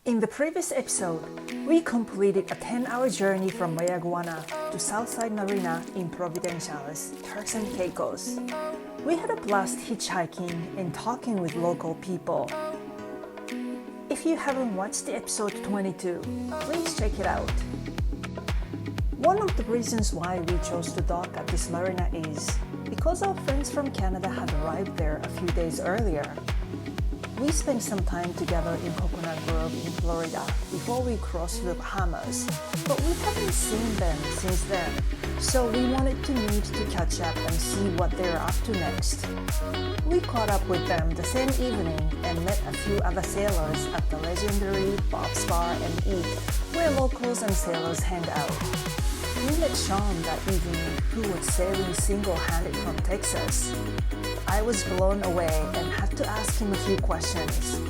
In the previous episode, we completed a 10-hour journey from Mayaguana to South Side Marina in Providenciales, Turks and Caicos. We had a blast hitchhiking and talking with local people. If you haven't watched the episode 22, please check it out. One of the reasons why we chose to dock at this marina is because our friends from Canada had arrived there a few days earlier. We spent some time together in Coconut Grove in Florida before we crossed to the Bahamas, but we haven't seen them since then, so we wanted to meet to catch up and see what they're up to next. We caught up with them the same evening and met a few other sailors at the legendary Bob's Bar and Eat, where locals and sailors hang out. We met Shawn that evening, who was sailing single-handed from Texas. I was blown away and had to ask him a few questions.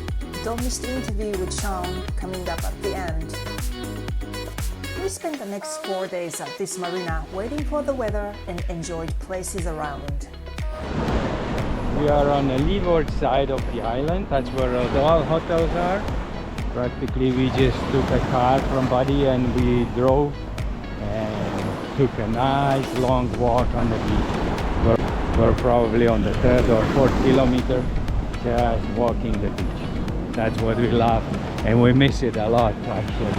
Don't miss the interview with Shawn coming up at the end. We spent the next 4 days at this marina waiting for the weather and enjoyed places around. We are on the leeward side of the island. That's where all hotels are. Practically we just took a car from Buddy and we drove and took a nice long walk on the beach. We're probably on the 3rd or 4th kilometer, just walking the beach. That's what we love, and we miss it a lot actually.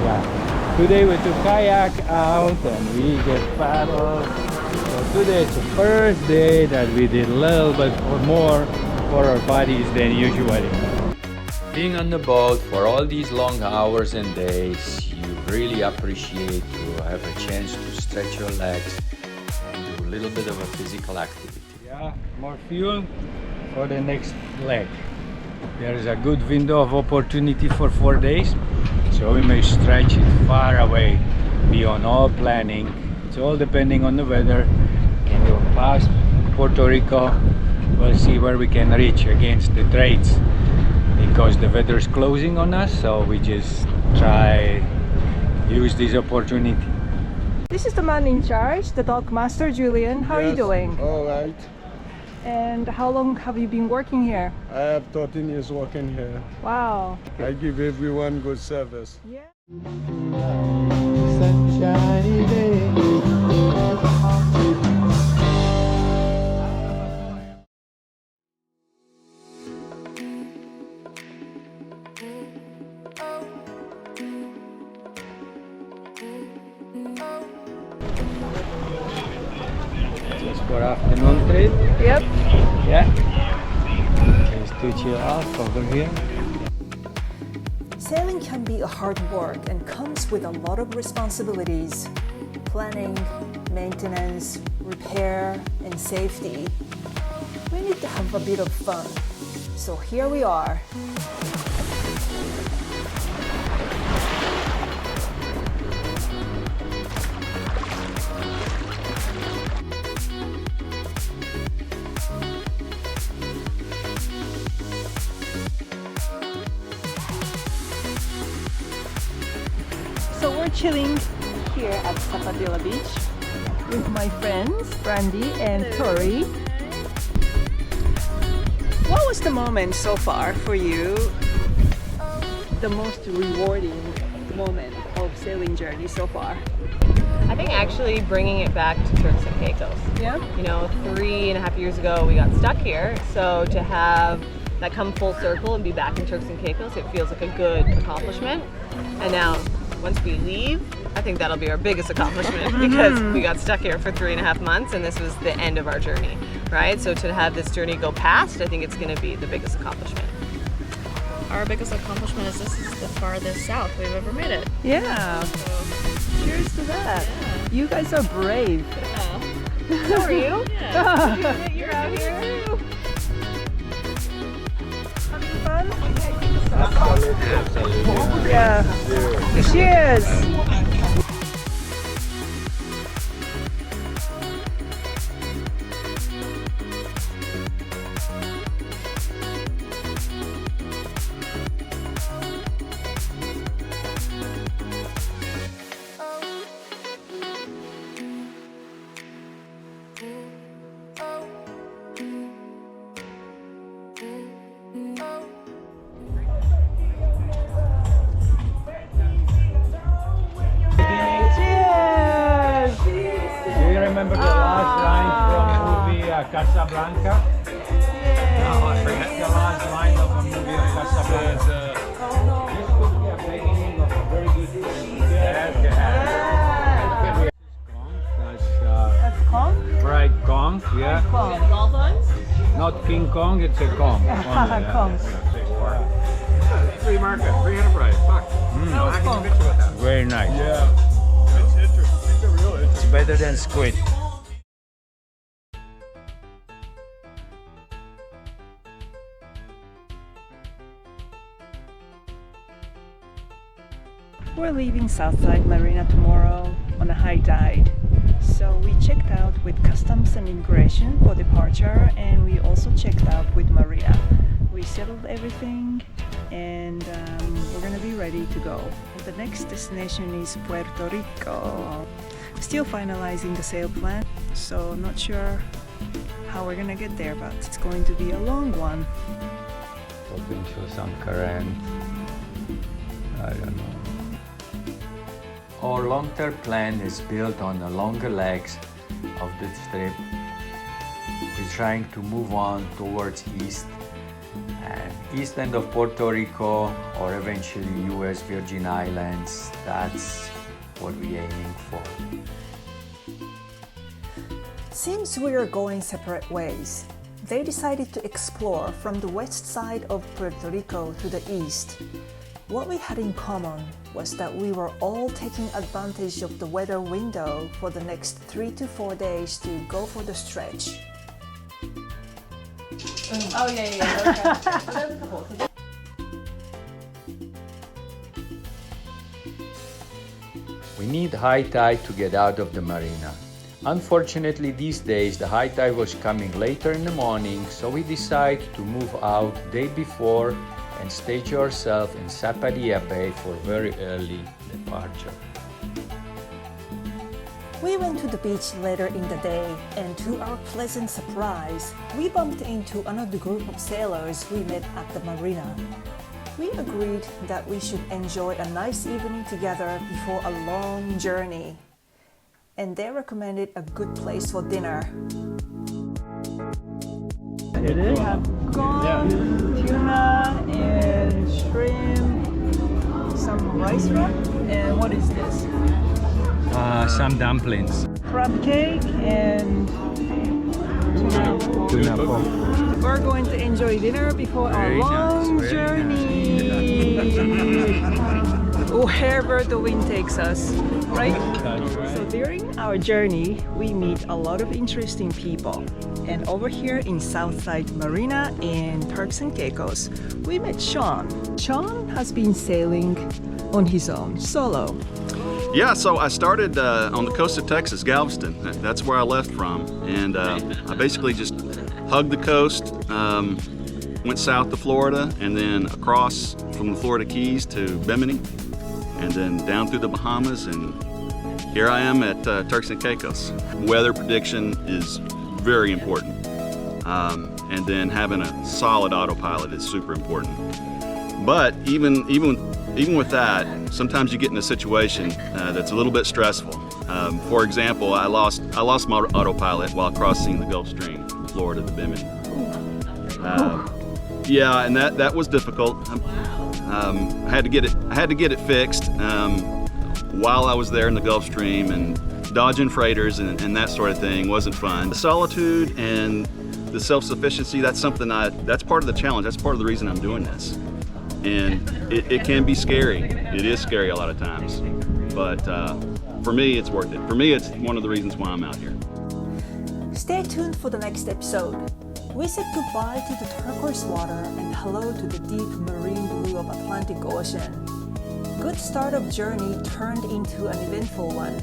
Yeah. Today we took kayak out and we get paddled. So today it's the first day that we did a little bit more for our bodies than usually. Being on the boat for all these long hours and days, you really appreciate to have a chance to stretch your legs and do a little bit of a physical activity. Yeah, more fuel for the next leg. There is a good window of opportunity for 4 days, so we may stretch it far away beyond all planning. It's all depending on the weather. And we'll pass Puerto Rico. We'll see where we can reach against the trades, because the weather is closing on us, so we just try use this opportunity. This is the man in charge, the dock master, Julian. How are you doing? All right. And how long have you been working here? I have 13 years working here. Wow. I give everyone good service. Yeah. Sunshiny day. Just for afternoon trip. Yep. Yeah. Just to chill out over here. Sailing can be a hard work and comes with a lot of responsibilities. Planning, maintenance, repair, and safety. We need to have a bit of fun. So here we are. So we're chilling here at Sapodilla Beach with my friends Brandy and Tori. What was the moment so far for you? The most rewarding moment of sailing journey so far? I think actually bringing it back to Turks and Caicos. Yeah. You know, 3.5 years ago we got stuck here, so to have that come full circle and be back in Turks and Caicos, it feels like a good accomplishment. And now, once we leave, I think that'll be our biggest accomplishment because we got stuck here for 3.5 months and this was the end of our journey, right? So to have this journey go past, I think it's going to be the biggest accomplishment. Our biggest accomplishment is this is the farthest south we've ever made it. Yeah. So, Cheers to that. yeah. You guys are brave. Yeah. So are you? Yeah. You're out here too. Having fun? Absolutely. Yeah. Cheers. Casablanca. Yay. That's the last line of a movie of Casablanca. This could be a beginning of a very good film. That's Kong? Fried Kong, yeah. Kong. Golf ones? Not King Kong, it's a Kong. Kong. Free market, free enterprise. Fuck. That was Kong. Very nice. Yeah. It's interesting. It's a real It's interesting. better than squid. We're leaving South Side Marina tomorrow on a high tide. So we checked out with Customs and Immigration for departure, and we also checked out with Maria. We settled everything, and we're gonna be ready to go. The next destination is Puerto Rico. Still finalizing the sail plan, so not sure how we're gonna get there, but it's going to be a long one. Hoping for some current. I don't know. Our long-term plan is built on the longer legs of the trip. We're trying to move on towards east and east end of Puerto Rico or eventually US Virgin Islands. That's what we're aiming for. Since we are going separate ways, they decided to explore from the west side of Puerto Rico to the east. What we had in common was that we were all taking advantage of the weather window for the next 3 to 4 days to go for the stretch. Oh, yeah. Okay. We need high tide to get out of the marina. Unfortunately, these days the high tide was coming later in the morning, so we decided to move out day before and stage ourselves in Sapodilla Bay for very early departure. We went to the beach later in the day, and to our pleasant surprise, we bumped into another group of sailors we met at the marina. We agreed that we should enjoy a nice evening together before a long journey, and they recommended a good place for dinner. It is? We have corn, tuna, and shrimp, some rice wrap, and what is this? Some dumplings. Crab cake and Tuna pork. we're going to enjoy dinner before Very our long nice, very journey. Wherever the wind takes us, right? That's right. So during our journey, we meet a lot of interesting people. And over here in South Side Marina in Turks and Caicos, we met Shawn. Shawn has been sailing on his own, solo. Yeah, so I started on the coast of Texas, Galveston. That's where I left from. And I basically just hugged the coast, went south to Florida, and then across from the Florida Keys to Bimini, and then down through the Bahamas, and here I am at Turks and Caicos. Weather prediction is very important. And then having a solid autopilot is super important. But even with that, sometimes you get in a situation that's a little bit stressful. For example, I lost my autopilot while crossing the Gulf Stream from Florida to Bimini. Yeah, and that was difficult. I had to get it fixed while I was there in the Gulf Stream, and dodging freighters and that sort of thing wasn't fun. The solitude and the self-sufficiency, that's part of the challenge. That's part of the reason I'm doing this. And it can be scary. It is scary a lot of times. But for me, it's worth it. For me, it's one of the reasons why I'm out here. Stay tuned for the next episode. We said goodbye to the turquoise water and hello to the deep marine blue of Atlantic Ocean. Good start of journey turned into an eventful one.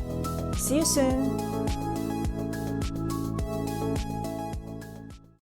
See you soon!